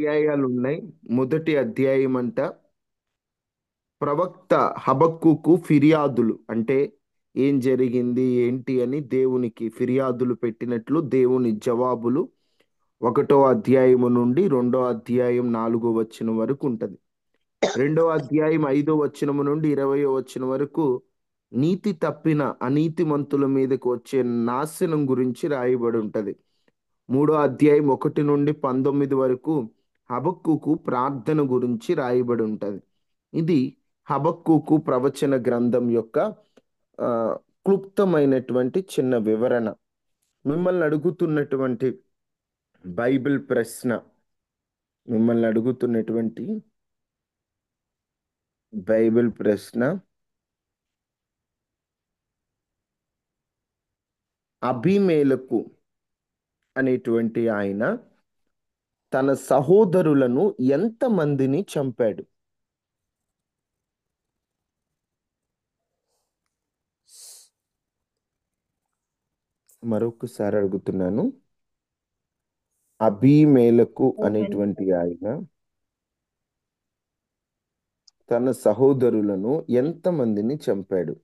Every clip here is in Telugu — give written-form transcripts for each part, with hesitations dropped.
అధ్యాయాలు ఉన్నాయి. మొదటి అధ్యాయం అంట ప్రవక్త హబక్కుకు ఫిర్యాదులు, అంటే ఏం జరిగింది ఏంటి అని దేవునికి ఫిర్యాదులు పెట్టినట్లు దేవుని జవాబులు 1వ అధ్యాయము నుండి 2వ అధ్యాయం 4వ వచనం వరకు ఉంటది. 2వ అధ్యాయం 5వ వచనము నుండి 20వ వచనం వరకు నీతి తప్పిన అనీతిమంతుల మీదకి వచ్చే నాశనం గురించి రాయబడి ఉంటది. 3వ అధ్యాయం 1 నుండి 19 వరకు హబక్కుకు ప్రార్థన గురించి రాయబడి ఉంటది. ఇది హబక్కుకు ప్రవచన గ్రంథం యొక్క ఆ, క్లుప్తమైనటువంటి చిన్న వివరణ. మిమ్మల్ని అడుగుతున్నటువంటి బైబిల్ ప్రశ్న మిమ్మల్ని అడుగుతున్నటువంటి బైబిల్ ప్రశ్న అబీమెలెకు అనేటువంటి ఆయన తన సహోదరులను ఎంతమందిని చంపాడు? మరొకసారి అడుగుతున్నాను. అబీమెలెకు ఈమెను అనేటువంటి ఆయన తన సహోదరులను ఎంతమందిని చంపాడు?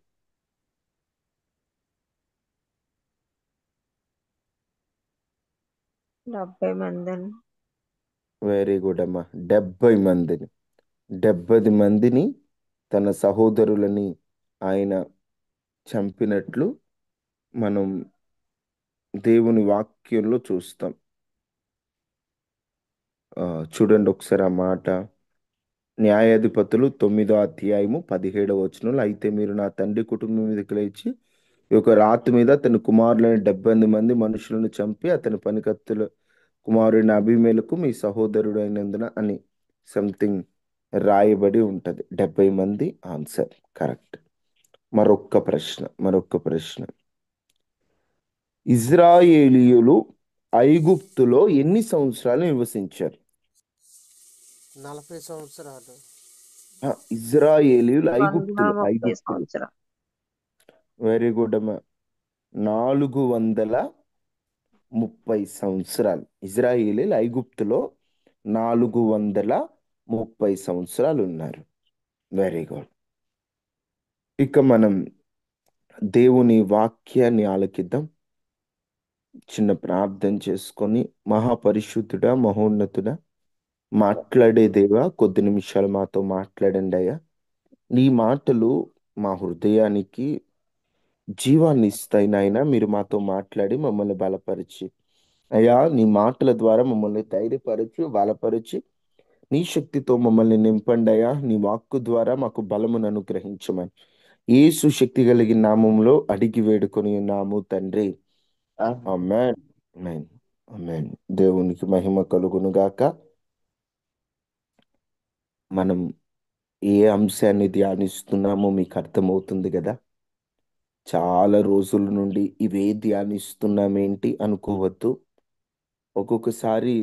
70 మందిని. వెరీ గుడ్ అమ్మా. 70 మందిని. 70 మందిని తన సహోదరులని ఆయన చంపినట్లు మనం దేవుని వాక్యంలో చూస్తాం. చూడండి ఒకసారి ఆ మాట. న్యాయాధిపతులు 9వ అధ్యాయము 17వ వచనంలో, అయితే మీరు నా తండ్రి కుటుంబం మీదకి లేచి ఈ యొక్క రాతి మీద తన కుమారులైన 78 మంది మనుషులను చంపి అతని పనికత్తుల కుమారుడైన అబీమెలెకు మీ సహోదరుడు అయినందున అని సంథింగ్ రాయబడి ఉంటది. 70 మంది ఆన్సర్ కరెక్ట్. మరొక్క ప్రశ్న. ఇజ్రాయేలీయులు ఐగుప్తులో ఎన్ని సంవత్సరాలు నివసించారు? 40 సంవత్సరాలు. ఇజ్రాయేలీయులు ఐగుప్తులో 130 ఐగుప్తులు సంవత్సరాలు. వెరీ గుడ్ అమ్మా. 430 సంవత్సరాలు. ఇజ్రాయేలీలు ఐగుప్తులో 430 సంవత్సరాలు ఉన్నారు. Very good. ఇక మనం దేవుని వాక్యాన్ని ఆలకిద్దాం. చిన్న ప్రార్థన చేసుకొని, మహాపరిశుద్ధుడా మహోన్నతుడా మాట్లాడే దేవా, కొద్ది నిమిషాలు మాతో మాట్లాడండి అయ్యా. నీ మాటలు మా హృదయానికి జీవాన్ని ఇస్తాయి నాయన. మీరు మాతో మాట్లాడి మమ్మల్ని బలపరిచి అయ్యా, నీ మాటల ద్వారా మమ్మల్ని ధైర్యపరచు, బలపరిచి నీ శక్తితో మమ్మల్ని నింపండి అయ్యా. నీ వాక్కు ద్వారా మాకు బలమును అనుగ్రహించమని యేసు శక్తి కలిగిన నామంలో అడిగి వేడుకొని ఉన్నాము తండ్రి. ఆమేన్. ఆమేన్. ఆమేన్. దేవునికి మహిమ కలుగును గాక. మనం ఏ అంశాన్ని ధ్యానిస్తున్నామో మీకు అర్థమవుతుంది కదా. చాలా రోజుల నుండి ఇవే ధ్యానిస్తున్నామేంటి అనుకోవద్దు. ఒక్కొక్కసారి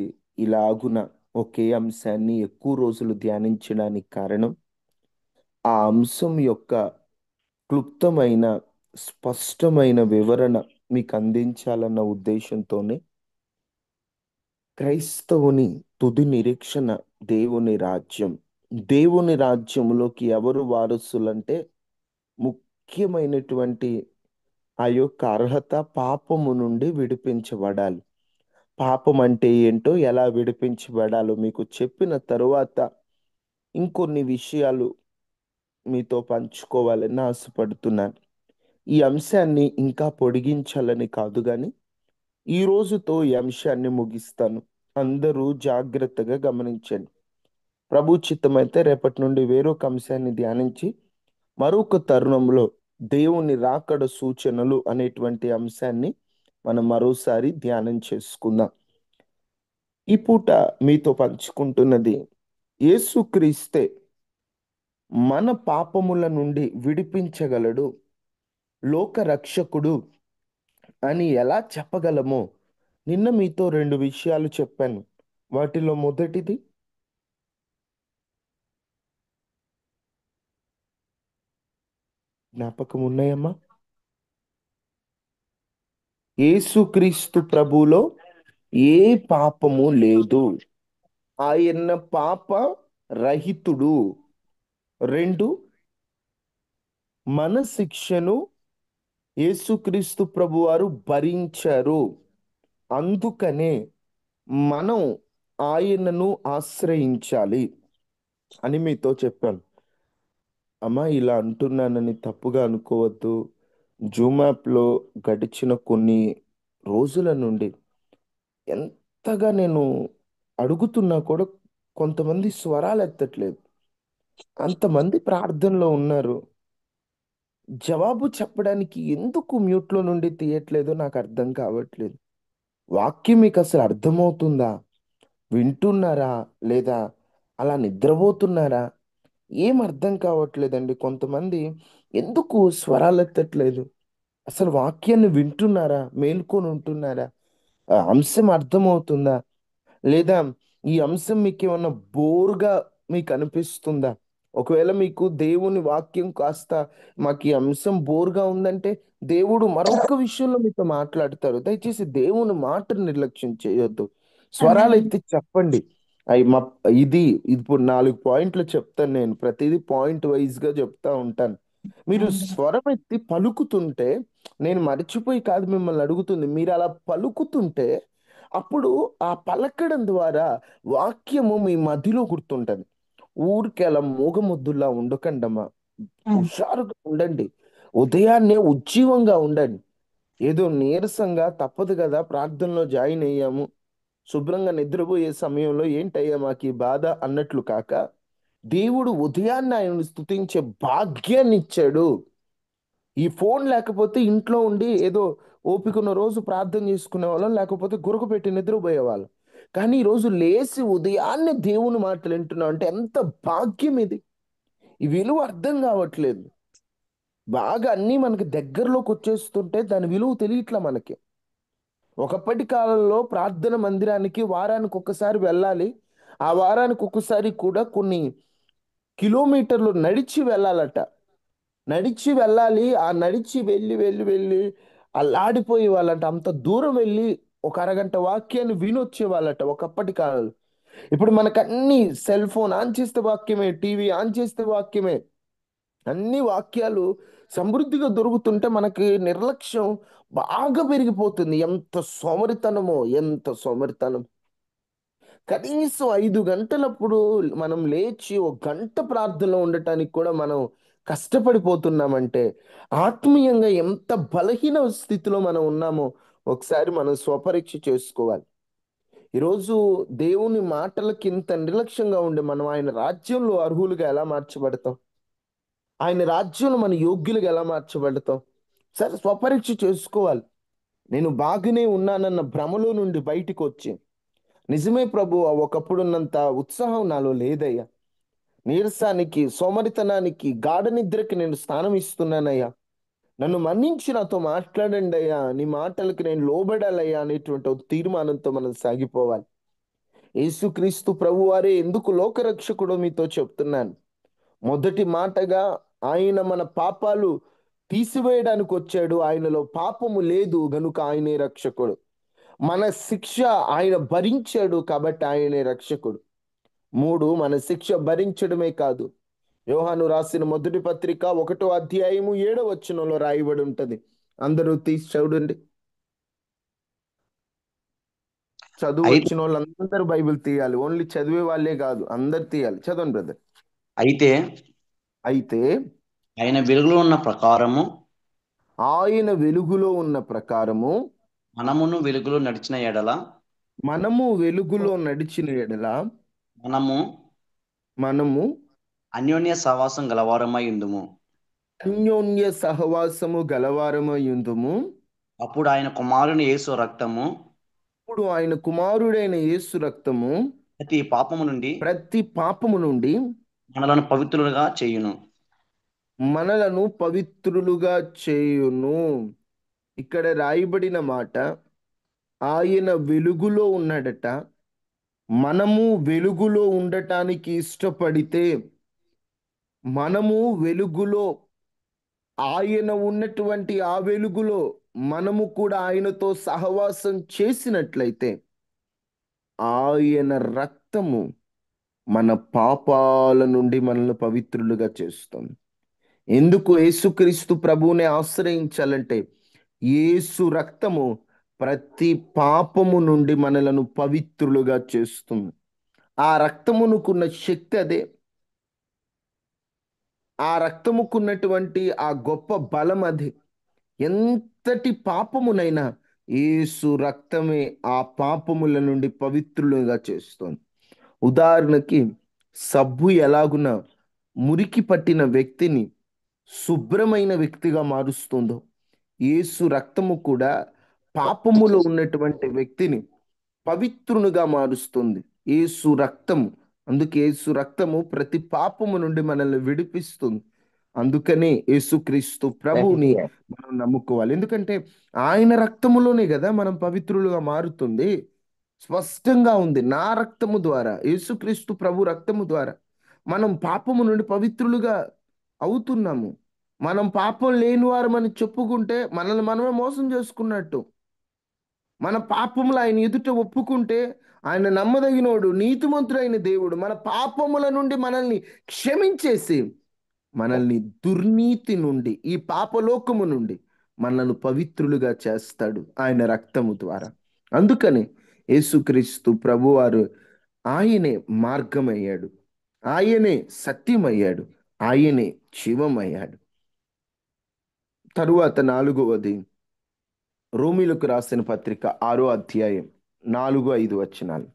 ఇలాగున ఒకే అంశాన్ని ఎక్కువ రోజులు ధ్యానించడానికి కారణం ఆ అంశం యొక్క క్లుప్తమైన స్పష్టమైన వివరణ మీకు అందించాలన్న ఉద్దేశంతోనే క్రైస్తవుని తుది నిరీక్షణ దేవుని రాజ్యం. దేవుని రాజ్యంలోకి ఎవరు వారసులంటే ముఖ్యమైనటువంటి ఆ యొక్క అర్హత పాపము నుండి విడిపించబడాలి. పాపం అంటే ఏంటో, ఎలా విడిపించబడాలో మీకు చెప్పిన తరువాత ఇంకొన్ని విషయాలు మీతో పంచుకోవాలని ఆశపడుతున్నాను. ఈ అంశాన్ని ఇంకా పొడిగించాలని కాదు కానీ ఈ రోజుతో ఈ అంశాన్ని ముగిస్తాను. అందరూ జాగ్రత్తగా గమనించండి. ప్రభు చిత్తమైతే రేపటి నుండి వేరొక అంశాన్ని ధ్యానించి మరొక తరుణంలో దేవుని రాకడ సూచనలు అనేటువంటి అంశాన్ని మనం మరోసారి ధ్యానం చేసుకుందాం. ఈ పూట మీతో పంచుకుంటున్నది యేసుక్రీస్తే మన పాపముల నుండి విడిపించగలడు, లోక రక్షకుడు అని ఎలా చెప్పగలమో నిన్న మీతో 2 విషయాలు చెప్పాను. వాటిలో మొదటిది జ్ఞాపకం ఉన్నాయమ్మా? యేసుక్రీస్తు ప్రభులో ఏ పాపము లేదు. ఆయన పాప రహితుడు. 2, మన శిక్షను యేసుక్రీస్తు ప్రభువారు భరించారు. అందుకనే మనం ఆయనను ఆశ్రయించాలి అని మీతో చెప్పాను. అమ్మా, ఇలా అంటున్నానని తప్పుగా అనుకోవద్దు. జూమ్ యాప్లో గడిచిన కొన్ని రోజుల నుండి ఎంతగా నేను అడుగుతున్నా కూడా కొంతమంది స్వరాలు ఎత్తట్లేదు. అంతమంది ప్రార్థనలో ఉన్నారు. జవాబు చెప్పడానికి ఎందుకు మ్యూట్లో నుండి తీయట్లేదో నాకు అర్థం కావట్లేదు. వాక్యం మీకు అసలు అర్థమవుతుందా? వింటున్నారా? లేదా అలా నిద్రపోతున్నారా? ఏం అర్థం కావట్లేదండి. కొంతమంది ఎందుకు స్వరాలు ఎత్తట్లేదు? అసలు వాక్యాన్ని వింటున్నారా? మేల్కొని ఉంటున్నారా? ఆ అంశం అర్థమవుతుందా? లేదా ఈ అంశం మీకేమన్నా బోరుగా మీకు అనిపిస్తుందా? ఒకవేళ మీకు దేవుని వాక్యం కాస్త మాకు ఈ అంశం బోరుగా ఉందంటే దేవుడు మరొక విషయంలో మీతో మాట్లాడతారు. దయచేసి దేవుని మాటను నిర్లక్ష్యం చేయొద్దు. స్వరాలు Amen. ఎత్తి చెప్పండి. అయి మా ఇది ఇప్పుడు 4 పాయింట్లు చెప్తాను నేను. ప్రతిదీ పాయింట్ వైజ్ గా చెప్తా ఉంటాను. మీరు Amen. స్వరం ఎత్తి పలుకుతుంటే నేను మర్చిపోయి కాదు మిమ్మల్ని అడుగుతుంది. మీరు అలా పలుకుతుంటే అప్పుడు ఆ పలకడం ద్వారా వాక్యము మీ మదిలో గుర్తుంటది. ఊరికే అలా మూగముద్దులా ఉండకండమ్మా. Amen. హుషారుగా ఉండండి. ఉదయాన్నే ఉజ్జీవంగా ఉండండి. ఏదో నీరసంగా తప్పదు కదా, ప్రార్థనలో జాయిన్ అయ్యాము, శుభ్రంగా నిద్రపోయే సమయంలో ఏంటయ్యా మాకు ఈ బాధ అన్నట్లు కాక, దేవుడు ఉదయాన్నే ఆయనను స్తుతించే భాగ్యాన్ని ఇచ్చాడు. ఈ ఫోన్ లేకపోతే ఇంట్లో ఉండి ఏదో ఓపికన్న రోజు ప్రార్థన చేసుకునే వాళ్ళం, లేకపోతే గురక పెట్టి నిద్రపోయేవాళ్ళం. కానీ ఈరోజు లేచి ఉదయాన్నే దేవుని మాటలు వింటున్నాం అంటే ఎంత భాగ్యం ఇది. ఈ విలువ అర్థం కావట్లేదు. బాగా అన్నీ మనకి దగ్గరలోకి వచ్చేస్తుంటే దాని విలువ తెలియట్లా మనకి. ఒకప్పటి కాలంలో ప్రార్థన మందిరానికి వారానికి ఒక్కసారి వెళ్ళాలి. ఆ వారానికి ఒక్కసారి కూడా కొన్ని కిలోమీటర్లు నడిచి వెళ్ళాలట. నడిచి వెళ్ళాలి. ఆ నడిచి వెళ్ళి వెళ్ళి వెళ్ళి అల్లాడిపోయే వాళ్ళంట. అంత దూరం వెళ్ళి ఒక అరగంట వాక్యాన్ని వినొచ్చే వాళ్ళట ఒకప్పటి కాలంలో. ఇప్పుడు మనకన్నీ సెల్ ఫోన్ ఆన్ చేస్తే వాక్యమే, టీవీ ఆన్ చేస్తే వాక్యమే, అన్ని వాక్యాలు సమృద్ధిగా దొరుకుతుంటే మనకి నిర్లక్ష్యం బాగా పెరిగిపోతుంది. ఎంత సోమరితనమో, ఎంత సోమరితనం. కనీసం 5 గంటలప్పుడు మనం లేచి ఒక గంట ప్రార్థనలో ఉండటానికి కూడా మనం కష్టపడిపోతున్నామంటే ఆత్మీయంగా ఎంత బలహీన స్థితిలో మనం ఉన్నామో ఒకసారి మనం స్వపరీక్ష చేసుకోవాలి. ఈరోజు దేవుని మాటలకి ఇంత నిర్లక్ష్యంగా ఉండి మనం ఆయన రాజ్యంలో అర్హులుగా ఎలా మార్చబడతాం? ఆయన రాజ్యంలో మన యోగ్యులుగా ఎలా మార్చబడతాం? సరే, స్వపరీక్ష చేసుకోవాలి. నేను బాగానే ఉన్నానన్న భ్రమలో నుండి బయటికి వచ్చి, నిజమే ప్రభు, ఒకప్పుడున్నంత ఉత్సాహం నాలో లేదయ్యా, నీరసానికి, సోమరితనానికి, గాఢ నిద్రకి నేను స్థానం ఇస్తున్నానయ్యా, నన్ను మన్నించి నాతో మాట్లాడండి అయ్యా, నీ మాటలకి నేను లోబడాలయ్యా అనేటువంటి ఒక తీర్మానంతో మనం సాగిపోవాలి. యేసుక్రీస్తు ప్రభువారే ఎందుకు లోకరక్షకుడో మీతో చెప్తున్నాను. మొదటి మాటగా ఆయన మన పాపాలు తీసివేయడానికి వచ్చాడు. ఆయనలో పాపము లేదు గనుక ఆయనే రక్షకుడు. మన శిక్ష ఆయన భరించాడు కాబట్టి ఆయనే రక్షకుడు. 3, మన శిక్ష భరించడమే కాదు, యోహాను రాసిన మొదటి పత్రిక 1వ అధ్యాయము 7వ వచనంలో రాయబడి ఉంటది. అందరూ తీసి చూడండి. చదువు అయితే వచ్చిన వాళ్ళందరూ బైబిల్ తీయాలి. ఓన్లీ చదివే వాళ్ళే కాదు, అందరు తీయాలి. చదవండి బ్రదర్. అయితే అయితే ఆయన వెలుగులో ఉన్న ప్రకారము ఆయన వెలుగులో ఉన్న ప్రకారము మనమును వెలుగులో నడిచిన ఎడల మనము వెలుగులో నడిచిన ఎడల మనము మనము అన్యోన్య సహవాసం గలవారమై ఉందుము. అన్యోన్య సహవాసము గలవారమయుందుము. అప్పుడు ఆయన కుమారుని యేసు రక్తము ఇప్పుడు ఆయన కుమారుడైన యేసు రక్తము ప్రతి పాపము నుండి ప్రతి పాపము నుండి మనలను పవిత్రులుగా చేయును. మనలను పవిత్రులుగా చేయును. ఇక్కడ రాయబడిన మాట, ఆయన వెలుగులో ఉన్నాడట. మనము వెలుగులో ఉండటానికి ఇష్టపడితే, మనము వెలుగులో, ఆయన ఉన్నటువంటి ఆ వెలుగులో మనము కూడా ఆయనతో సహవాసం చేసినట్లయితే ఆయన రక్తము మన పాపాల నుండి మనల్ని పవిత్రులుగా చేస్తుంది. ఎందుకు యేసుక్రీస్తు ప్రభువుని ఆశ్రయించాలంటే యేసు రక్తము ప్రతి పాపము నుండి మనలను పవిత్రులుగా చేస్తుంది. ఆ రక్తమునుకున్న శక్తి అదే. ఆ రక్తముకున్నటువంటి ఆ గొప్ప బలం అది. ఎంతటి పాపమునైనా యేసు రక్తమే ఆ పాపముల నుండి పవిత్రులుగా చేస్తుంది. ఉదాహరణకి సబ్బు ఎలాగున మురికి పట్టిన వ్యక్తిని శుభ్రమైన వ్యక్తిగా మారుస్తుందో, యేసు రక్తము కూడా పాపములో ఉన్నటువంటి వ్యక్తిని పవిత్రునిగా మారుస్తుంది. యేసు రక్తము, అందుకే యేసు రక్తము ప్రతి పాపము నుండి మనల్ని విడిపిస్తుంది. అందుకనే యేసుక్రీస్తు ప్రభువుని మనం నమ్ముకోవాలి. ఎందుకంటే ఆయన రక్తములోనే కదా మనం పవిత్రులుగా మారుతుంది. స్పష్టంగా ఉంది, నా రక్తము ద్వారా, యేసుక్రీస్తు ప్రభు రక్తము ద్వారా మనం పాపము నుండి పవిత్రులుగా అవుతున్నాము. మనం పాపం లేని వారమని చెప్పుకుంటే మనల్ని మనమే మోసం చేసుకున్నట్టు. మన పాపములు ఆయన ఎదుట ఒప్పుకుంటే ఆయన నమ్మదగినోడు, నీతిమంతుడైన దేవుడు మన పాపముల నుండి మనల్ని క్షమించేసి మనల్ని దుర్నీతి నుండి, ఈ పాపలోకము నుండి మనల్ని పవిత్రులుగా చేస్తాడు ఆయన రక్తము ద్వారా. అందుకని యేసుక్రీస్తు ప్రభువారు ఆయనే మార్గమయ్యాడు, ఆయనే సత్యమయ్యాడు, ఆయనే జీవమయ్యాడు. తరువాత నాలుగవది, రోమీలకు రాసిన పత్రిక 6వ అధ్యాయం 4-5 వచనాలు.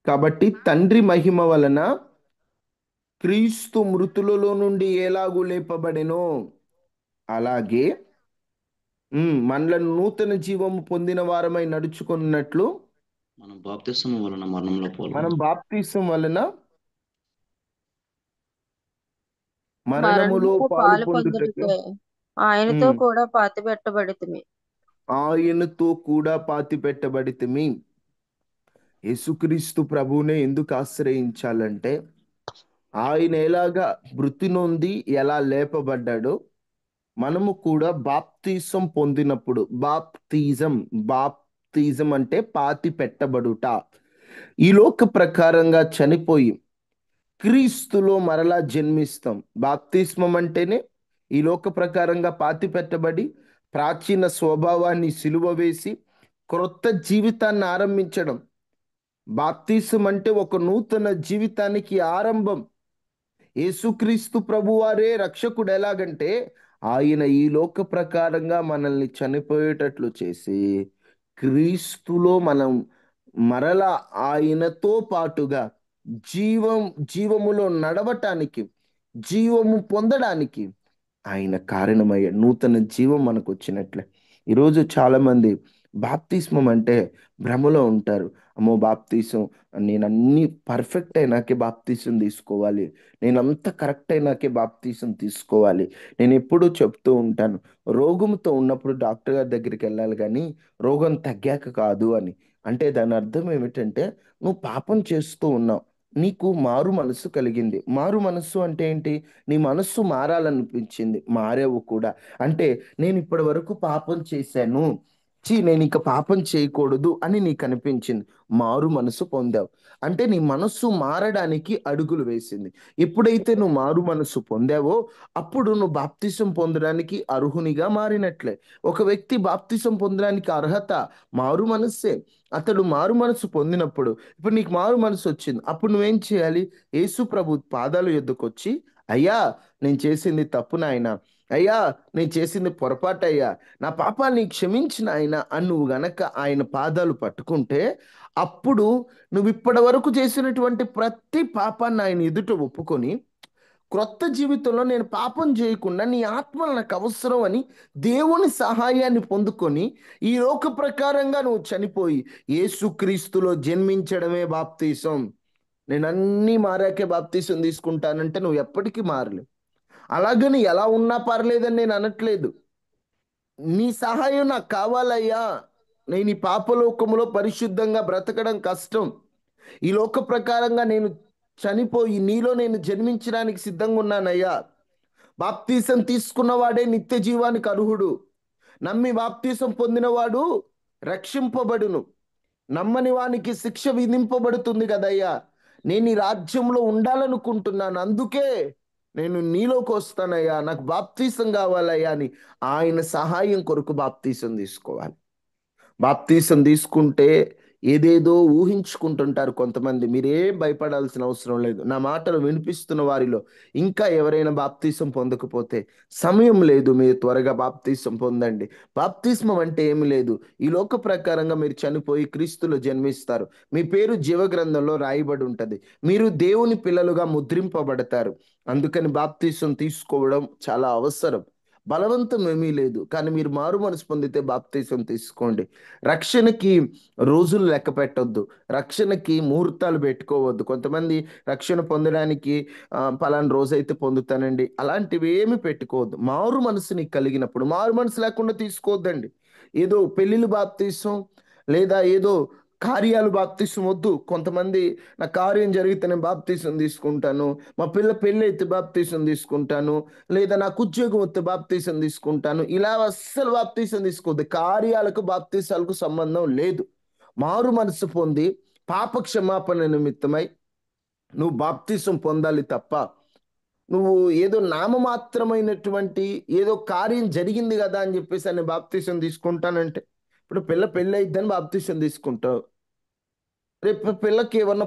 కాబట్టి తండ్రి మహిమ వలన క్రీస్తు మృతులలో నుండి ఎలాగూ లేపబడెనో అలాగే మనలను నూతన జీవము పొందిన వారమై నడుచుకున్నట్లు మనం బాప్తిస్మం వలన మరణంలో మనం పాల్గొన్నాం. బాప్తిసం వలన మరణములో మరణములో పాలు పాలు పొందుటకు పొందుటకే ఆయనతో ఉమ్, కూడా పాతిపెట్టబడితిమి. ఆయనతో కూడా పాతి పెట్టబడితిమి. యేసుక్రీస్తు ప్రభువునే ఎందుకు ఆశ్రయించాలంటే ఆయన ఎలాగా మృతి నొంది ఎలా లేపబడ్డాడో మనము కూడా బాప్తిసం పొందినప్పుడు, బాప్తిజం అంటే పాతి పెట్టబడుట, ఈ లోక ప్రకారంగా చనిపోయి క్రీస్తులో మరలా జన్మిస్తాం. బాప్తిస్మం అంటేనే ఈ లోక ప్రకారంగా పాతి పెట్టబడి ప్రాచీన స్వభావాన్ని సిలువ వేసి క్రొత్త జీవితాన్ని ఆరంభించడం. బాప్తిసం అంటే ఒక నూతన జీవితానికి ఆరంభం. యేసుక్రీస్తు ప్రభువారే రక్షకుడు. ఎలాగంటే ఆయన ఈ లోక ప్రకారంగా మనల్ని చనిపోయేటట్లు చేసి క్రీస్తులో మనం మరలా ఆయనతో పాటుగా జీవములో నడవటానికి, జీవము పొందడానికి ఆయన కారణమయ్యాడు. నూతన జీవం మనకు వచ్చినట్లే. ఈరోజు చాలామంది బాప్తిస్మం అంటే భ్రమలో ఉంటారు. అమ్మో బాప్తీసం, నేను అన్ని పర్ఫెక్ట్ అయినాకే బాప్తీసం తీసుకోవాలి, నేనంతా కరెక్ట్ అయినాకే బాప్తీసం తీసుకోవాలి. నేను ఎప్పుడూ చెప్తూ ఉంటాను, రోగంతో ఉన్నప్పుడు డాక్టర్ గారి దగ్గరికి వెళ్ళాలి కానీ రోగం తగ్గాక కాదు అని. అంటే దాని అర్థం ఏమిటంటే నువ్వు పాపం చేస్తూ ఉన్నావు, నీకు మారు మనస్సు కలిగింది. మారు మనస్సు అంటే ఏంటి? నీ మనస్సు మారాలనిపించింది, మారేవు కూడా. అంటే నేను ఇప్పటి వరకు పాపం చేశాను, నేను ఇక పాపం చేయకూడదు అని నీకు అనిపించింది, మారు మనసు పొందావు. అంటే నీ మనస్సు మారడానికి అడుగులు వేసింది. ఎప్పుడైతే నువ్వు మారు మనసు పొందావో అప్పుడు నువ్వు బాప్తిసం పొందడానికి అర్హునిగా మారినట్లే. ఒక వ్యక్తి బాప్తిసం పొందడానికి అర్హత మారు మనస్సే. అతడు మారు మనసు పొందినప్పుడు, ఇప్పుడు నీకు మారు మనసు వచ్చింది, అప్పుడు నువ్వేం చేయాలి? యేసు ప్రభు పాదాల యొద్దకు వచ్చి, అయ్యా నేను చేసింది తప్పు నాయనా, అయ్యా నేను చేసింది పొరపాటు అయ్యా, నా పాపాన్ని క్షమించిన ఆయన అని నువ్వు గనక ఆయన పాదాలు పట్టుకుంటే అప్పుడు నువ్వు ఇప్పటి వరకు చేసినటువంటి ప్రతి పాపాన్ని ఆయన ఎదుట ఒప్పుకొని క్రొత్త జీవితంలో నేను పాపం చేయకుండా నీ ఆత్మలు నాకు అవసరం అని దేవుని సహాయాన్ని పొందుకొని ఈ లోక ప్రకారంగా నువ్వు చనిపోయి యేసుక్రీస్తులో జన్మించడమే బాప్తీసం. నేను అన్నీ మారాకే బాప్తీసం తీసుకుంటానంటే నువ్వు ఎప్పటికీ మారలేవు. అలాగని ఎలా ఉన్నా పర్లేదని నేను అనట్లేదు. నీ సహాయం నాకు కావాలయ్యా, నేను ఈ పాపలోకములో పరిశుద్ధంగా బ్రతకడం కష్టం, ఈ లోక ప్రకారంగా నేను చనిపోయి నీలో నేను జన్మించడానికి సిద్ధంగా ఉన్నానయ్యా. బాప్తీసం తీసుకున్నవాడే నిత్య జీవానికి అర్హుడు. నమ్మి బాప్తీసం పొందినవాడు రక్షింపబడును, నమ్మని వానికి శిక్ష విధింపబడుతుంది కదయ్యా. నేను ఈ రాజ్యంలో ఉండాలనుకుంటున్నాను, అందుకే నేను నీలోకి వస్తానయ్యా, నాకు బాప్తీసం కావాలయ్యా అని ఆయన సహాయం కొరకు బాప్తీసం తీసుకోవాలి. బాప్తీసం తీసుకుంటే ఏదేదో ఊహించుకుంటుంటారు కొంతమంది. మీరేం భయపడాల్సిన అవసరం లేదు. నా మాటలు వినిపిస్తున్న వారిలో ఇంకా ఎవరైనా బాప్తీసం పొందకపోతే సమయం లేదు, మీరు త్వరగా బాప్తీసం పొందండి. బాప్తిస్మం అంటే ఏమి లేదు, ఈ లోక ప్రకారంగా మీరు చనిపోయి క్రీస్తులో జన్మిస్తారు, మీ పేరు జీవగ్రంథంలో రాయబడి ఉంటుంది, మీరు దేవుని పిల్లలుగా ముద్రింపబడతారు. అందుకని బాప్తీసం తీసుకోవడం చాలా అవసరం. బలవంతం ఏమీ లేదు, కానీ మీరు మారు మనసు పొందితే బాప్తీసం తీసుకోండి. రక్షణకి రోజులు లెక్క పెట్టొద్దు, రక్షణకి ముహూర్తాలు పెట్టుకోవద్దు. కొంతమంది రక్షణ పొందడానికి పలానా రోజైతే పొందుతానండి, అలాంటివి ఏమి పెట్టుకోవద్దు. మారు మనసు నీకు కలిగినప్పుడు, మారు మనసు లేకుండా తీసుకోవద్దండి. ఏదో పెళ్ళిళ్ళు బాప్తీసం లేదా ఏదో కార్యాలు బాప్తీసం వద్దు. కొంతమంది నా కార్యం జరిగితే నేను బాప్తీసం తీసుకుంటాను, మా పిల్ల పెళ్ళి అయితే బాప్తీసం తీసుకుంటాను, లేదా నాకు ఉద్యోగం వస్తే బాప్తీసం తీసుకుంటాను, ఇలా అస్సలు బాప్తీసం తీసుకోవద్దు. కార్యాలకు బాప్తీసాలకు సంబంధం లేదు. మారు మనసు పొంది పాప క్షమాపణ నిమిత్తమై నువ్వు బాప్తీసం పొందాలి తప్ప, నువ్వు ఏదో నామమాత్రమైనటువంటి ఏదో కార్యం జరిగింది కదా అని చెప్పేసి అని బాప్తీసం తీసుకుంటానంటే, ఇప్పుడు పిల్ల పెళ్ళి అయిద్దని బాప్తీసం తీసుకుంటావు, రేపు పిల్లకి ఏమన్నా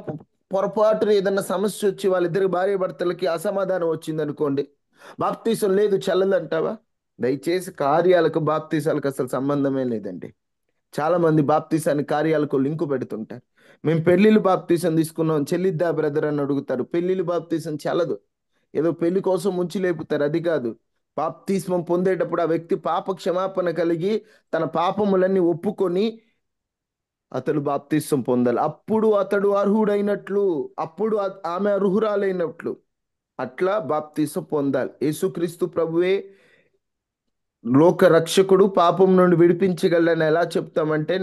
పొరపాటు ఏదన్నా సమస్య వచ్చి వాళ్ళిద్దరికి భార్య భర్తలకి అసమాధానం వచ్చింది అనుకోండి, బాప్తీసం లేదు చెల్లదంటావా? దయచేసి కార్యాలకు బాప్తీసాలకు అసలు సంబంధమే లేదండి. చాలా మంది బాప్తీసాన్ని కార్యాలకు లింకు పెడుతుంటారు. మేము పెళ్ళిళ్ళు బాప్తీసం తీసుకున్నాం, చెల్లిద్దా బ్రదర్ అని అడుగుతారు. పెళ్ళిళ్ళు బాప్తీసం చెల్లదు, ఏదో పెళ్లి కోసం ముంచి లేపుతారు, అది కాదు. బాప్తిస్మం పొందేటప్పుడు ఆ వ్యక్తి పాప క్షమాపణ కలిగి తన పాపములన్నీ ఒప్పుకొని అతడు బాప్తిస్మం పొందాలి. అప్పుడు అతడు అర్హుడైనట్లు, అప్పుడు ఆమె అర్హురాలైనట్లు. అట్లా బాప్తిస్మం పొందాలి. యేసుక్రీస్తు ప్రభువే లోక రక్షకుడు, పాపం నుండి విడిపించగలని ఎలా చెప్తామంటే,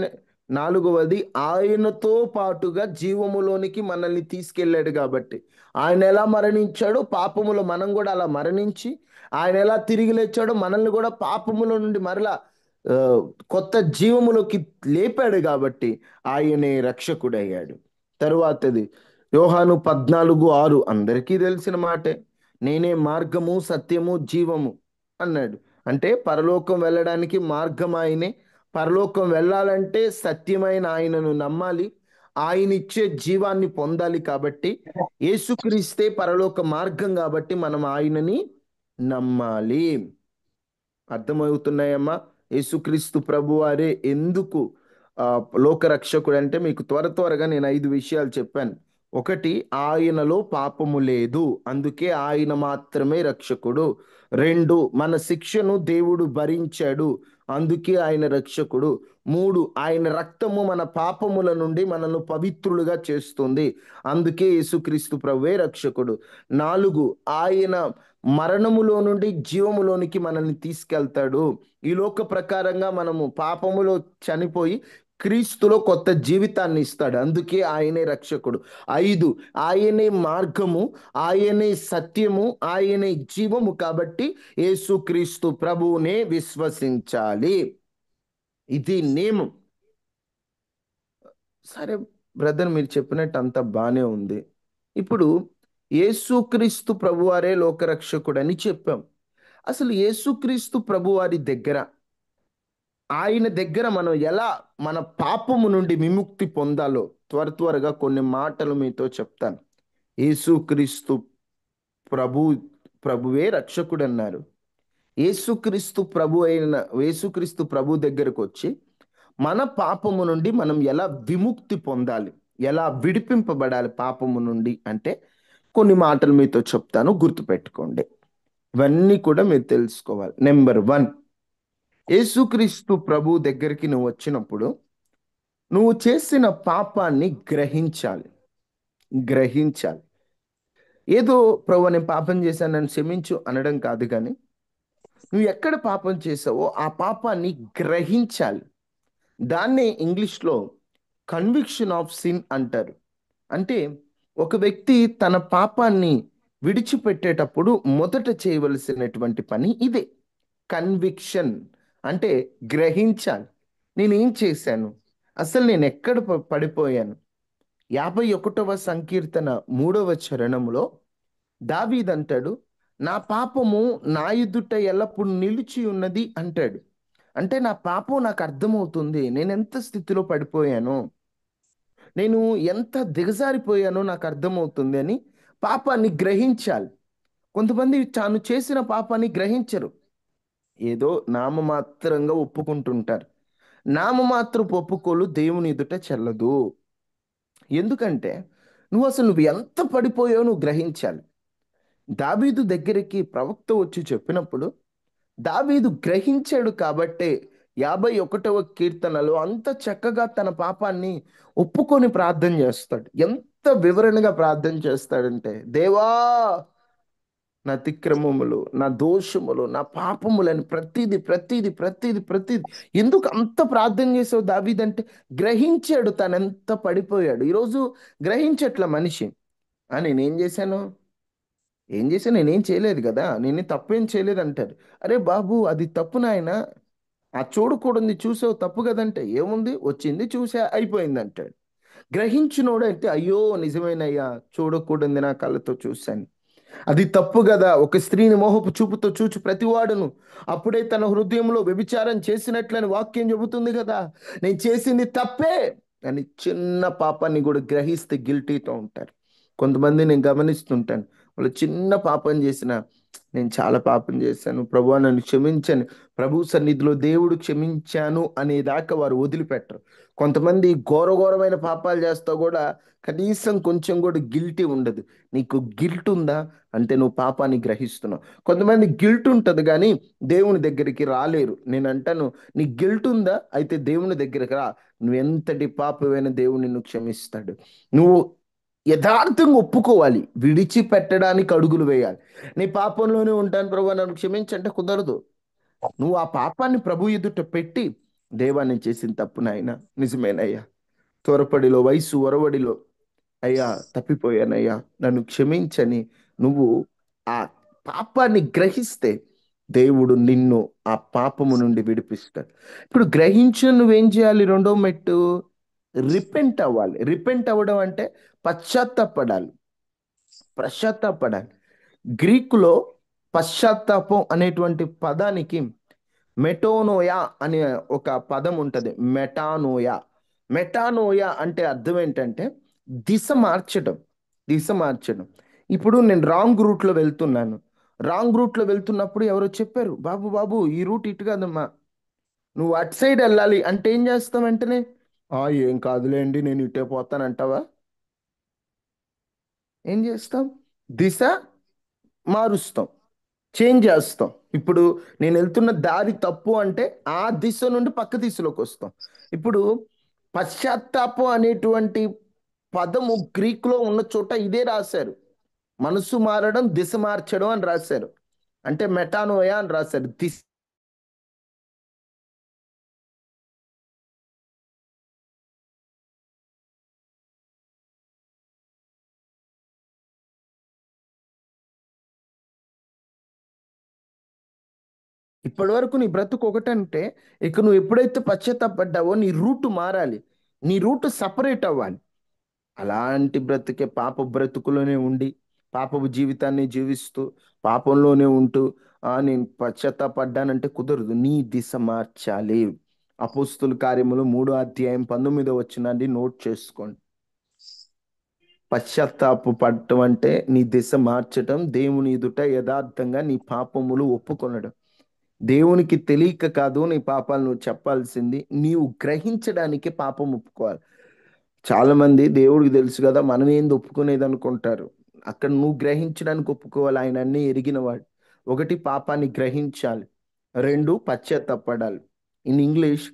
నాలుగవది ఆయనతో పాటుగా జీవములోనికి మనల్ని తీసుకెళ్ళాడు కాబట్టి. ఆయన ఎలా మరణించాడో పాపములో మనం కూడా అలా మరణించి, ఆయన ఎలా తిరిగి లేచాడో మనల్ని కూడా పాపముల నుండి మరలా ఆ, కొత్త జీవములోకి లేపాడు కాబట్టి ఆయనే రక్షకుడయ్యాడు. తరువాతది యోహాను 14:6 అందరికీ తెలిసిన మాటే. నేనే మార్గము సత్యము జీవము అన్నాడు. అంటే పరలోకం వెళ్ళడానికి మార్గం ఆయనే. పరలోకం వెళ్ళాలంటే సత్యమైన ఆయనను నమ్మాలి, ఆయన ఇచ్చే జీవాన్ని పొందాలి. కాబట్టి యేసుక్రీస్తే పరలోక మార్గం కాబట్టి మనం ఆయనని నమ్మాలి. అర్థమవుతున్నాయమ్మా? యేసుక్రీస్తు ప్రభువారే ఎందుకు ఆ, లోకరక్షకుడు అంటే మీకు త్వరగా నేను 5 విషయాలు చెప్పాను. ఒకటి, ఆయనలో పాపము లేదు, అందుకే ఆయన మాత్రమే రక్షకుడు. 2, మన శిక్షను దేవుడు భరించాడు, అందుకే ఆయన రక్షకుడు. 3, ఆయన రక్తము మన పాపముల నుండి మనల్ని పవిత్రులుగా చేస్తుంది, అందుకే యేసుక్రీస్తు ప్రభువే రక్షకుడు. 4, ఆయన మరణములో నుండి జీవములోనికి మనల్ని తీసుకెళ్తాడు. ఈ లోక ప్రకారంగా మనము పాపములో చనిపోయి క్రీస్తులో కొత్త జీవితాన్ని ఇస్తాడు, అందుకే ఆయనే రక్షకుడు. 5, ఆయనే మార్గము, ఆయనే సత్యము, ఆయనే జీవము. కాబట్టి యేసుక్రీస్తు ప్రభువునే విశ్వసించాలి. ఇది నియమం. సరే బ్రదర్, మీరు చెప్పినట్టు అంత బానే ఉంది. ఇప్పుడు యేసుక్రీస్తు ప్రభువారే లోకరక్షకుడని చెప్పాం. అసలు యేసుక్రీస్తు ప్రభువారి దగ్గర, ఆయన దగ్గర మనం ఎలా మన పాపము నుండి విముక్తి పొందాలో త్వరగా కొన్ని మాటలు మీతో చెప్తాను. యేసుక్రీస్తు ప్రభు ప్రభువే రక్షకుడు అన్నారు. యేసుక్రీస్తు ప్రభు దగ్గరకు వచ్చి మన పాపము నుండి మనం ఎలా విముక్తి పొందాలి, ఎలా విడిపింపబడాలి పాపము నుండి అంటే కొన్ని మాటలు మీతో చెప్తాను, గుర్తుపెట్టుకోండి. ఇవన్నీ కూడా మీరు తెలుసుకోవాలి. నెంబర్ 1, యేసుక్రీస్తు ప్రభు దగ్గరికి నువ్వు వచ్చినప్పుడు నువ్వు చేసిన పాపాన్ని గ్రహించాలి. ఏదో ప్రభు నేను పాపం చేశాను నన్ను క్షమించు అనడం కాదు, కానీ నువ్వు ఎక్కడ పాపం చేసావో ఆ పాపాన్ని గ్రహించాలి. దాన్నే ఇంగ్లీష్లో కన్విక్షన్ ఆఫ్ సిన్ అంటారు. అంటే ఒక వ్యక్తి తన పాపాన్ని విడిచిపెట్టేటప్పుడు మొదట చేయవలసినటువంటి పని ఇదే, కన్విక్షన్. అంటే గ్రహించాలి. నేనేం చేశాను? అసలు నేను ఎక్కడ పడిపోయాను? 51వ సంకీర్తన 3వ చరణంలో దావీదంటాడు, నా పాపము నా ఎదుట ఎల్లప్పుడు నిలిచి ఉన్నది అంటాడు. అంటే నా పాపం నాకు అర్థమవుతుంది. నేను ఎంత స్థితిలో పడిపోయానో, నేను ఎంత దిగజారిపోయానో నాకు అర్థమవుతుంది అని పాపాన్ని గ్రహించాలి. కొంతమంది తాను చేసిన పాపాన్ని గ్రహించరు. ఏదో నామమాత్రంగా ఒప్పుకుంటుంటారు. నామమాత్రపు ఒప్పుకోలు దేవుని ఎదుట చెల్లదు. ఎందుకంటే నువ్వు ఎంత పడిపోయావో నువ్వు గ్రహించాలి. దావీదు దగ్గరికి ప్రవక్త వచ్చి చెప్పినప్పుడు దావీదు గ్రహించాడు కాబట్టే 51వ కీర్తనలో అంత చక్కగా తన పాపాన్ని ఒప్పుకొని ప్రార్థన చేస్తాడు. ఎంత వివరణగా ప్రార్థన చేస్తాడంటే, దేవా, నా అతిక్రమములు, నా దోషములు, నా పాపములని ప్రతిది ఎందుకు అంత ప్రార్థన చేసావు దావీదంటే గ్రహించాడు తను ఎంత పడిపోయాడు. ఈరోజు గ్రహించట్ల మనిషి. నేనేం చేశాను, నేనేం చేయలేదు కదా, నేను తప్పేం చేయలేదు అంటారు. అరే బాబు, అది తప్పు నాయన. ఆ చూడకూడదు చూసావు, తప్పు కదంటే ఏముంది, వచ్చింది చూసా అయిపోయింది అంటాడు. గ్రహించినోడంటే అయ్యో నిజమేనయ్యా, చూడకూడదు నా కళ్ళతో చూశాను, అది తప్పు కదా. ఒక స్త్రీని మోహపు చూపుతో చూచి ప్రతివాడును అప్పుడే తన హృదయంలో వ్యభిచారం చేసినట్లని వాక్యం చెబుతుంది కదా. నేను చేసింది తప్పే అని చిన్న పాపాన్ని కూడా గ్రహిస్తే గిల్టీతో ఉంటారు. కొంతమంది నేను గమనిస్తుంటాను, వాళ్ళు చిన్న పాపం చేసిన, నేను చాలా పాపం చేశాను ప్రభువా నన్ను క్షమించను, ప్రభు సన్నిధిలో దేవుడు క్షమించాను అనేదాకా వారు వదిలిపెట్టరు. కొంతమంది ఘోరఘోరమైన పాపాలు చేస్తా కూడా కనీసం కొంచెం కూడా గిల్టీ ఉండదు. నీకు గిల్ట్ ఉందా అంటే నువ్వు పాపాన్ని గ్రహిస్తున్నావు. కొంతమంది గిల్ట్ ఉంటుంది కానీ దేవుని దగ్గరికి రాలేరు. నేను అంటాను, నీ గిల్ట్ ఉందా అయితే దేవుని దగ్గరికి రా. నువ్వు ఎంతటి పాపమైనా దేవుడు నిన్ను క్షమిస్తాడు. నువ్వు యథార్థంగా ఒప్పుకోవాలి, విడిచిపెట్టడానికి అడుగులు వేయాలి. నీ పాపంలోనే ఉంటాను ప్రభు నన్ను క్షమించంటే కుదరదు. నువ్వు ఆ పాపాన్ని ప్రభు ఎదుట పెట్టి, దేవా నేను చేసిన తప్పు నాయనా, నిజమేనయ్యా, త్వరపడిలో వయసు ఒరవడిలో అయ్యా తప్పిపోయానయ్యా, నన్ను క్షమించని నువ్వు ఆ పాపాన్ని గ్రహిస్తే దేవుడు నిన్ను ఆ పాపము నుండి విడిపిస్తాడు. ఇప్పుడు గ్రహించిన నువ్వేం చేయాలి? రెండో మెట్టు రిపెంట్ అవ్వాలి. రిపెంట్ అవ్వడం అంటే పశ్చాత్తాపడాలి, పశ్చాత్తాపడాలి. గ్రీకులో పశ్చాత్తాపం అనేటువంటి పదానికి మెటోనోయా అనే ఒక పదం ఉంటుంది. మెటానోయా. మెటానోయా అంటే అర్థం ఏంటంటే దిశ మార్చడం, దిశ మార్చడం. ఇప్పుడు నేను రాంగ్ రూట్లో వెళ్తున్నాను. రాంగ్ రూట్లో వెళ్తున్నప్పుడు ఎవరో చెప్పారు, బాబు బాబు ఈ రూట్ ఇటు కాదమ్మా, నువ్వు అటు సైడ్ వెళ్ళాలి అంటే ఏం చేస్తాం వెంటనే? ఏం కాదులేండి నేను ఇటే పోతానంటావా? ఏం చేస్తాం? దిశ మారుస్తాం, చేంజ్ చేస్తాం. ఇప్పుడు నేను వెళ్తున్న దారి తప్పు అంటే ఆ దిశ నుండి పక్క దిశలోకి వస్తాం. ఇప్పుడు పశ్చాత్తాపం అనేటువంటి పదము గ్రీకులో ఉన్న చోట ఇదే రాశారు. మనసు మారడం, దిశ మార్చడం అని రాశారు. అంటే మెటానోయా అని రాశారు. దిశ ఇప్పటి వరకు నీ బ్రతుకు ఒకటంటే ఇక నువ్వు ఎప్పుడైతే పశ్చాత్తాపడ్డావో నీ రూట్ మారాలి, నీ రూట్ సపరేట్ అవ్వాలి. అలాంటి బ్రతుకే పాప బ్రతుకులోనే ఉండి పాపపు జీవితాన్ని జీవిస్తూ పాపంలోనే ఉంటూ నేను పశ్చాత్తాపడ్డానంటే కుదరదు. నీ దిశ మార్చాలి. అపోస్తుల కార్యములు 3వ అధ్యాయం 19వ వచనాన్ని నోట్ చేసుకోండి. పశ్చాత్తాప పడటం అంటే నీ దిశ మార్చటం, దేవుని ఎదుట యథార్థంగా నీ పాపములు ఒప్పుకొనడం. దేవునికి తెలియక కాదు నీ పాపాలు నువ్వు చెప్పాల్సింది, నీవు గ్రహించడానికి పాపం ఒప్పుకోవాలి. చాలా మంది దేవుడికి తెలుసు కదా మనం ఏంది ఒప్పుకునేది అనుకుంటారు. అక్కడ నువ్వు గ్రహించడానికి ఒప్పుకోవాలి. ఆయన అన్నీ ఎరిగినవాడు. ఒకటి, పాపాన్ని గ్రహించాలి. రెండు, పశ్చాత్తాపడాలి. In English,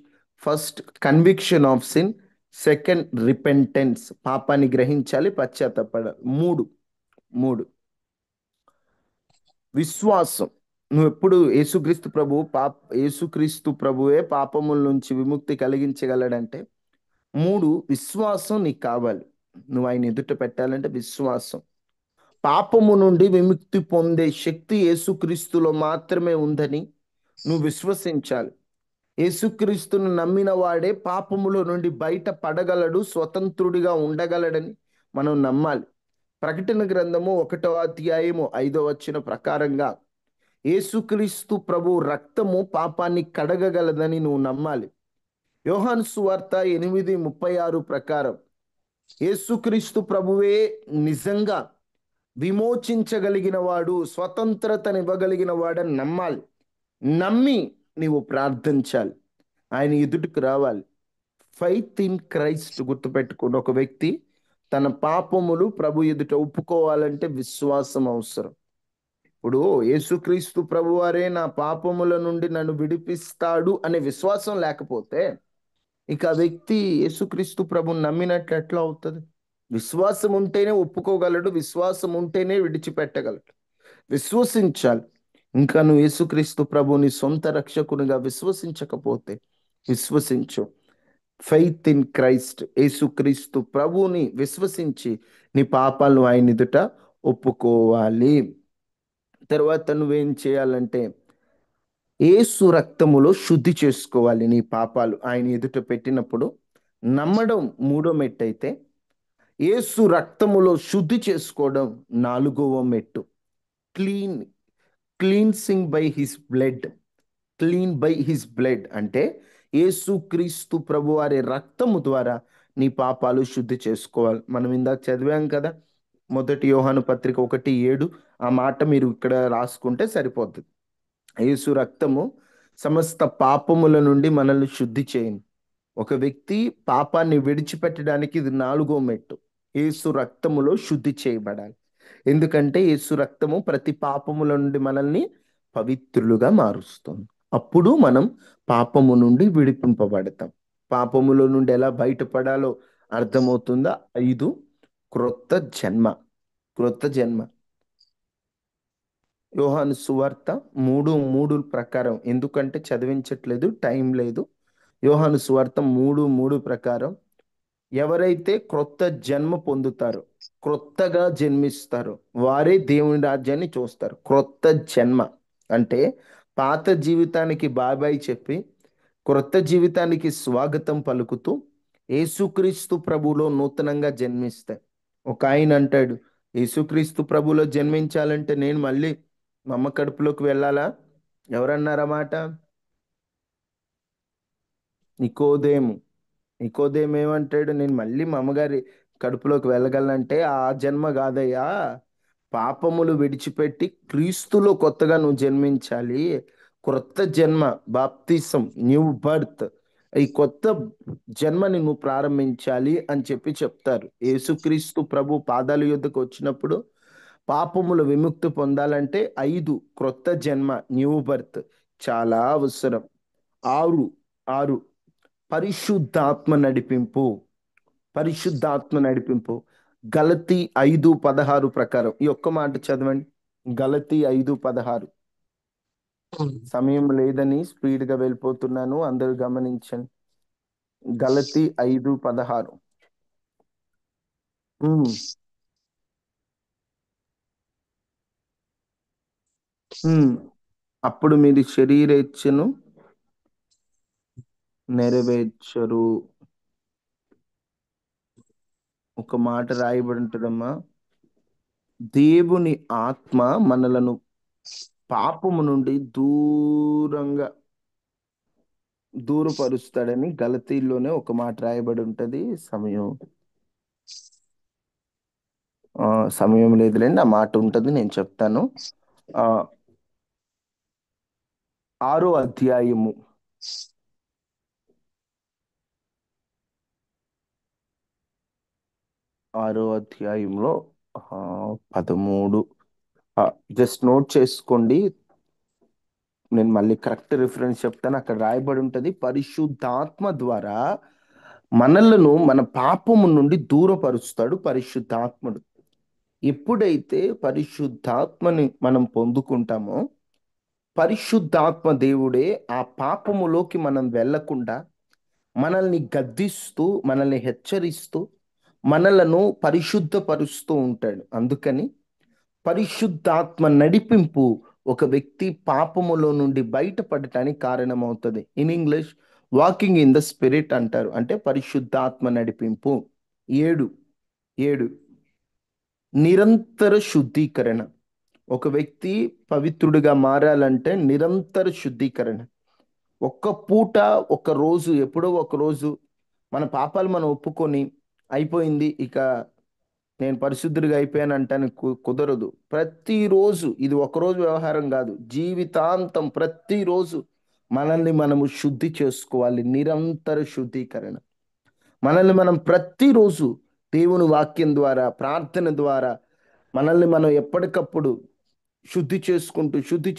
first conviction of sin, second repentance. పాపాన్ని గ్రహించాలి, పశ్చాత్తాపడాలి. మూడు మూడు విశ్వాసం. నువ్వు ఎప్పుడు యేసుక్రీస్తు ప్రభువే పాపముల నుంచి విముక్తి కలిగించగలడంటే మూడు, విశ్వాసం నీకు కావాలి. నువ్వు ఆయన ఎదుట పెట్టాలంటే విశ్వాసం. పాపము నుండి విముక్తి పొందే శక్తి యేసుక్రీస్తులో మాత్రమే ఉందని నువ్వు విశ్వసించాలి. యేసుక్రీస్తును నమ్మిన వాడే పాపములో నుండి బయట పడగలడు, స్వతంత్రుడిగా ఉండగలడని మనం నమ్మాలి. ప్రకటన గ్రంథము 1వ అధ్యాయము 5వ వచనం ప్రకారంగా యేసుక్రీస్తు ప్రభు రక్తము పాపాన్ని కడగగలదని నువ్వు నమ్మాలి. యోహాను సువార్త 8:36 ప్రకారం యేసుక్రీస్తు ప్రభువే నిజంగా విమోచించగలిగిన వాడు, స్వతంత్రతనివ్వగలిగిన వాడని నమ్మాలి. నమ్మి నీవు ప్రార్థించాలి, ఆయన ఎదుటికి రావాలి. ఫెయిత్ ఇన్ క్రైస్ట్ గుర్తుపెట్టుకోండి. ఒక వ్యక్తి తన పాపములు ప్రభు ఎదుట ఒప్పుకోవాలంటే విశ్వాసం అవసరం. ఇప్పుడు యేసుక్రీస్తు ప్రభువారే నా పాపముల నుండి నన్ను విడిపిస్తాడు అనే విశ్వాసం లేకపోతే ఇక ఆ వ్యక్తి యేసుక్రీస్తు ప్రభుని నమ్మినట్లు ఎట్లా అవుతుంది? విశ్వాసం ఉంటేనే ఒప్పుకోగలడు, విశ్వాసం ఉంటేనే విడిచిపెట్టగలడు. విశ్వసించాలి. ఇంకా నువ్వు యేసుక్రీస్తు ప్రభుని సొంత రక్షకునిగా విశ్వసించకపోతే విశ్వసించు. ఫెయిత్ ఇన్ క్రైస్ట్, యేసుక్రీస్తు ప్రభుని విశ్వసించి నీ పాపాలను ఆయన ఎదుట ఒప్పుకోవాలి. తర్వాత నువ్వేం చేయాలంటే యేసు రక్తములో శుద్ధి చేసుకోవాలి నీ పాపాలు ఆయన ఎదుట పెట్టినప్పుడు. నమ్మడం 3వ మెట్టు అయితే యేసు రక్తములో శుద్ధి చేసుకోవడం 4వ మెట్టు. Cleansing by his blood. Clean by his blood అంటే యేసుక్రీస్తు ప్రభు వారి రక్తము ద్వారా నీ పాపాలు శుద్ధి చేసుకోవాలి. మనం ఇందాక చదివాం కదా, 1యోహాను 1:7. ఆ మాట మీరు ఇక్కడ రాసుకుంటే సరిపోతుంది. యేసు రక్తము సమస్త పాపముల నుండి మనల్ని శుద్ధి చేయండి. ఒక వ్యక్తి పాపాన్ని విడిచిపెట్టడానికి ఇది 4వ మెట్టు. యేసు రక్తములో శుద్ధి చేయబడాలి. ఎందుకంటే యేసు రక్తము ప్రతి పాపముల నుండి మనల్ని పవిత్రులుగా మారుస్తుంది. అప్పుడు మనం పాపము నుండి విడిపింపబడతాం. పాపముల నుండి ఎలా బయటపడాలో అర్థమవుతుందా? 5 క్రొత్త జన్మ. క్రొత్త జన్మ యోహాను సువార్త 3:3 ప్రకారం, ఎందుకంటే చదివించట్లేదు, టైం లేదు. యోహాను సువార్త 3:3 ప్రకారం ఎవరైతే క్రొత్త జన్మ పొందుతారో, క్రొత్తగా జన్మిస్తారో వారే దేవుని రాజ్యాన్ని చూస్తారు. క్రొత్త జన్మ అంటే పాత జీవితానికి బాబాయ్ చెప్పి క్రొత్త జీవితానికి స్వాగతం పలుకుతూ యేసుక్రీస్తు ప్రభులో నూతనంగా జన్మిస్తాయి. ఒక ఆయన అంటాడు, యేసుక్రీస్తు ప్రభులో జన్మించాలంటే నేను మళ్ళీ మా అమ్మ కడుపులోకి వెళ్ళాలా? ఎవరన్నారన్నమాట? నికోదేము. నికోదేము ఏమంటాడు? నేను మళ్ళీ మా అమ్మగారి కడుపులోకి వెళ్ళగలనంటే ఆ జన్మ కాదయ్యా, పాపములు విడిచిపెట్టి క్రీస్తులో కొత్తగా నువ్వు జన్మించాలి. క్రొత్త జన్మ, బాప్తిసం, న్యూ బర్త్, ఈ కొత్త జన్మని నువ్వు ప్రారంభించాలి అని చెప్పి చెప్తారు. యేసుక్రీస్తు ప్రభు పాదాల యొద్దకు వచ్చినప్పుడు పాపములు విముక్తి పొందాలంటే 5 క్రొత్త జన్మ, న్యూ బర్త్ చాలా అవసరం. 6 పరిశుద్ధాత్మ నడిపింపు. పరిశుద్ధాత్మ నడిపింపు గలతీ 5:16 ప్రకారం ఈ ఒక్క మాట చదవండి. గలతీ 5:16. సమయం లేదని స్పీడ్గా వెళ్ళిపోతున్నాను, అందరూ గమనించండి. గలతీ 5:16. అప్పుడు మీరు శరీరేచ్ఛను నెరవేర్చరు. ఒక మాట రాయబడి ఉంటుందమ్మా, దేవుని ఆత్మ మనలను పాపము నుండి దూరపరుస్తాడని గలతీలోనే ఒక మాట రాయబడి ఉంటది. సమయం లేదులేండి, ఆ మాట ఉంటుంది, నేను చెప్తాను. 6వ అధ్యాయము 13. జస్ట్ నోట్ చేసుకోండి, నేను మళ్ళీ కరెక్ట్ రిఫరెన్స్ చెప్తాను. అక్కడ రాయబడి ఉంటుంది, పరిశుద్ధాత్మ ద్వారా మనలను మన పాపము నుండి దూరపరుస్తాడు పరిశుద్ధాత్ముడు. ఎప్పుడైతే పరిశుద్ధాత్మని మనం పొందుకుంటామో పరిశుద్ధాత్మ దేవుడే ఆ పాపములోకి మనం వెళ్లకుండా మనల్ని గద్దిస్తూ, మనల్ని హెచ్చరిస్తూ, మనలను పరిశుద్ధపరుస్తూ ఉంటాడు. అందుకని పరిశుద్ధాత్మ నడిపింపు ఒక వ్యక్తి పాపములో నుండి బయటపడటానికి కారణమవుతుంది. In English walking in the spirit అంటారు, అంటే పరిశుద్ధాత్మ నడిపింపు. 7 7 నిరంతర శుద్ధీకరణ. ఒక వ్యక్తి పవిత్రుడిగా మారాలంటే నిరంతర శుద్ధీకరణ. ఒక్క పూట, ఒక్క రోజు, ఎప్పుడో ఒక రోజు మన పాపాలు మనం ఒప్పుకొని అయిపోయింది, ఇక నేను పరిశుద్ధుడిగా అయిపోయాను అంటానికి కుదరదు. ప్రతిరోజు, ఇది ఒకరోజు వ్యవహారం కాదు, జీవితాంతం ప్రతిరోజు మనల్ని మనము శుద్ధి చేసుకోవాలి. నిరంతర శుద్ధీకరణ. మనల్ని మనం ప్రతిరోజు దేవుని వాక్యం ద్వారా, ప్రార్థన ద్వారా మనల్ని మనం ఎప్పటికప్పుడు శుద్ధి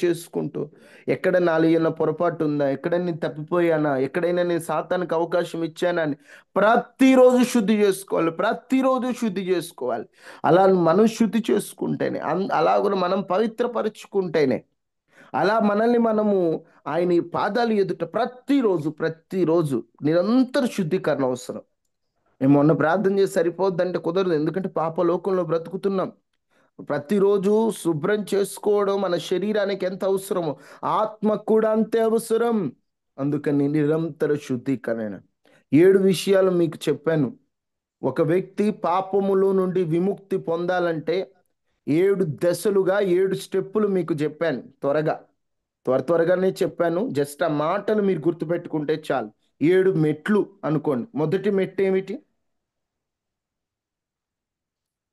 చేసుకుంటూ ఎక్కడ నాలో పొరపాటు ఉందా, ఎక్కడ నేను తప్పిపోయానా, ఎక్కడైనా నేను సాతానికి అవకాశం ఇచ్చానా అని ప్రతిరోజు శుద్ధి చేసుకోవాలి. అలా మనం శుద్ధి చేసుకుంటేనే, అలాగ మనం పవిత్రపరుచుకుంటేనే, అలా మనల్ని మనము ఆయన పాదాలు ఎదుట ప్రతిరోజు నిరంతర శుద్ధీకరణ అవసరం. మేము మొన్న ప్రార్థన చేసి సరిపోద్దంటే కుదరదు, ఎందుకంటే పాప లోకంలో బ్రతుకుతున్నాం. ప్రతిరోజు శుభ్రం చేసుకోవడం మన శరీరానికి ఎంత అవసరమో ఆత్మకు కూడా అంతే అవసరం. అందుకని నిరంతర శుద్ధీకరణ. 7 విషయాలు మీకు చెప్పాను. ఒక వ్యక్తి పాపములో నుండి విముక్తి పొందాలంటే 7 దశలుగా 7 స్టెప్పులు మీకు చెప్పాను. త్వరగానే చెప్పాను. జస్ట్ ఆ మాటలు మీరు గుర్తుపెట్టుకుంటే చాలు. 7 మెట్లు అనుకోండి. మొదటి మెట్టు ఏమిటి?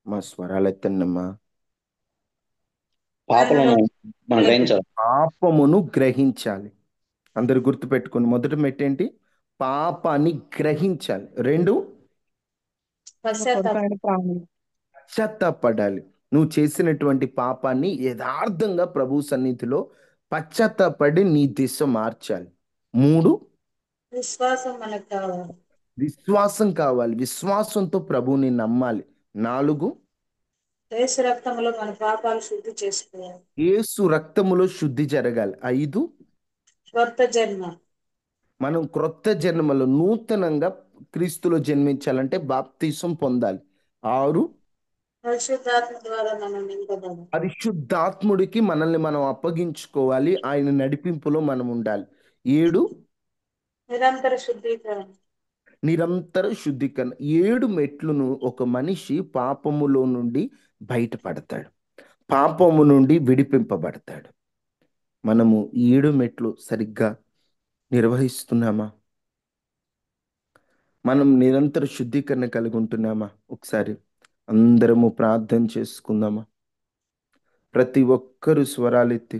మా స్వరాలు ఎత్తన్నమ్మా. పాపలను మనం గ్రహించాలి. పాపమును గ్రహించాలి. అందరు గుర్తుపెట్టుకోండి. మొదటి మెట్టు ఏంటి? పాపాన్ని గ్రహించాలి. 2, పశ్చాత్తాపడాలి. నువ్వు చేసినటువంటి పాపాన్ని యథార్థంగా ప్రభు సన్నిధిలో పశ్చాత్తాపడి నీ దిశ మార్చాలి. 3, విశ్వాసం మనకు కావాలి. విశ్వాసం కావాలి. విశ్వాసంతో ప్రభువుని నమ్మాలి. 4, యేసు రక్తములో మన పాపాలు శుద్ధి చేసుకోవాలి. యేసు రక్తములో శుద్ధి జరగాలి. 5, కొత్త జన్మ. మనం క్రొత్త జన్మలో నూతనంగా క్రీస్తులో జన్మించాలంటే బాప్తీసం పొందాలి. 6, పరిశుద్ధాత్మ ద్వారా మనం నింపబడాలి. పరిశుద్ధాత్ముడికి మనల్ని మనం అప్పగించుకోవాలి. ఆయన నడిపింపులో మనం ఉండాలి. 7, నిరంతర శుద్ధీకరణ. నిరంతర శుద్ధీకరణ. 7 మెట్లును ఒక మనిషి పాపములో నుండి బయటపడతాడు, పాపము నుండి విడిపింపబడతాడు. మనము 7 మెట్లు సరిగ్గా నిర్వహిస్తున్నామా? మనం నిరంతర శుద్ధీకరణ కలిగి ఉంటున్నామా? ఒకసారి అందరము ప్రార్థన చేసుకుందామా? ప్రతి ఒక్కరు స్వరాలెత్తి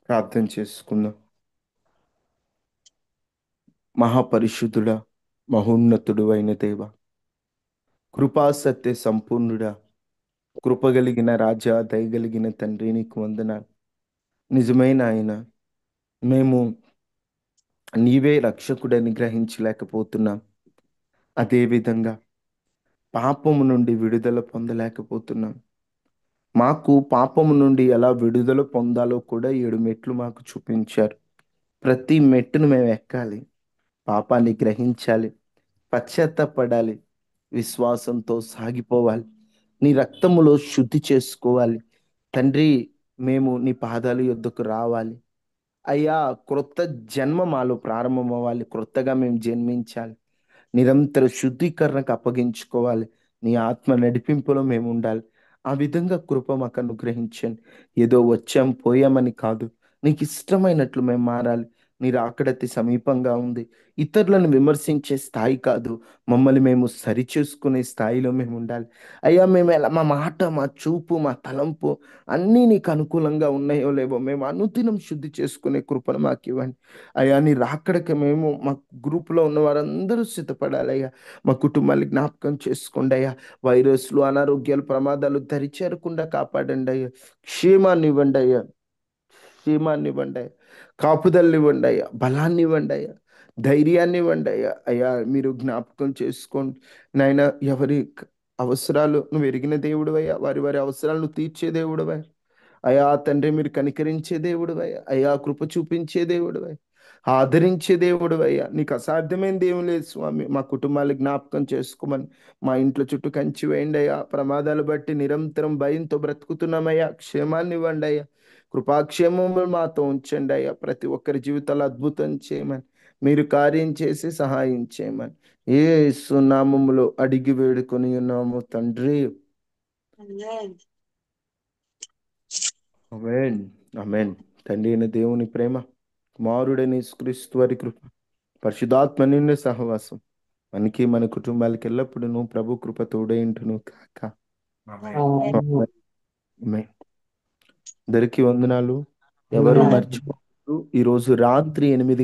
ప్రార్థన చేసుకుందాం. మహాపరిశుద్ధుడా, మహోన్నతుడు అయిన దేవ, కృపాసత్య సంపూర్ణుడా, కృపగలిగిన రాజా, దయగలిగిన తండ్రి, నీకు వందనాలు. నిజమైన ఆయన, మేము నీవే రక్షకుడని గ్రహించలేకపోతున్నాం. అదేవిధంగా పాపము నుండి విడుదల పొందలేకపోతున్నాం. మాకు పాపము నుండి ఎలా విడుదల పొందాలో కూడా 7 మెట్లు మాకు చూపించారు. ప్రతి మెట్టును మేము ఎక్కాలి, పాపాన్ని గ్రహించాలి, పశ్చాత్తాపడాలి, విశ్వాసంతో సాగిపోవాలి, నీ రక్తములో శుద్ధి చేసుకోవాలి. తండ్రి, మేము నీ పాదాల యొద్దకు రావాలి. అయ్యా, క్రొత్త జన్మ మాలో ప్రారంభం అవ్వాలి. క్రొత్తగా మేము జన్మించాలి. నిరంతర శుద్ధీకరణకు అప్పగించుకోవాలి. నీ ఆత్మ నడిపింపులో మేము ఉండాలి. ఆ విధంగా కృప మాకు అనుగ్రహించండి. ఏదో వచ్చాం పోయామని కాదు, నీకు ఇష్టమైనట్లు మేము మారాలి. నీ రాకడ అతి సమీపంగా ఉంది. ఇతరులను విమర్శించే స్థాయి కాదు, మమ్మల్ని మేము సరిచేసుకునే స్థాయిలో మేము ఉండాలి. అయ్యా, మేము ఎలా, మా మాట, మా చూపు, మా తలంపు అన్నీ నీకు అనుకూలంగా ఉన్నాయో లేవో మేము అనుదినం శుద్ధి చేసుకునే కృపను మాకు ఇవ్వండి. అయ్యా, నీ రాకడకి మేము, మా గ్రూపులో ఉన్న వారందరూ సిద్ధపడాలి. అయ్యా, మా కుటుంబాన్ని జ్ఞాపకం చేసుకోండి. అయ్యా, వైరస్లు, అనారోగ్యాలు, ప్రమాదాలు దరిచేరకుండా కాపాడండి. అయ్యా, క్షేమాన్ని ఇవ్వండి. అయ్యా, క్షేమాన్ని ఇవ్వండి. అయ్యా, కాపుదల్ని ఇవ్వండి. అయ్యా, బలాన్ని ఇవ్వండి. అయ్యా, ధైర్యాన్ని ఇవ్వండి. అయ్యా, అయ్యా, మీరు జ్ఞాపకం చేసుకోండి నాయన. ఎవరి అవసరాలు నువ్వు ఎరిగిన దేవుడు అయ్యా, వారి వారి అవసరాలను తీర్చే దేవుడు అయ్యా. అయా తండ్రి మీరు కనికరించే దేవుడు అయ్యా, అయా కృప చూపించే దేవుడు అయ్యా, ఆదరించే దేవుడు అయ్యా. నీకు అసాధ్యమైనది ఏం లేదు స్వామి. మా కుటుంబాలు జ్ఞాపకం చేసుకోమని, మా ఇంట్లో చుట్టూ కంచి వేయండి అయ్యా. ప్రమాదాలు బట్టి నిరంతరం భయంతో బ్రతుకుతున్నామయ్యా, క్షేమాన్ని ఇవ్వండి అయ్యా. కృపాక్షేమములు మాతో ఉంచండి అయ్యా. ప్రతి ఒక్కరి జీవితాలు అద్భుతం చేయమని, మీరు కార్యం చేసి సహాయం చేయమని యేసు నామములో అడిగి వేడుకొని ఉన్నాము తండ్రి. ఆమేన్. ఆమేన్. ఆమేన్. తండ్రి అయిన దేవుని ప్రేమ, కుమారుడైన యేసుక్రీస్తు వారి కృప, పరిశుద్ధాత్మ నిండు సహవాసం మనకి మన కుటుంబాలకి ఎల్లప్పుడూ ప్రభు కృప తోడైంటును కాక. ఆమేన్. ఆమేన్. అందరికీ వందనాలు. ఎవరు ఆమేన్. మర్చిపోవద్దు, ఈరోజు రాత్రి 8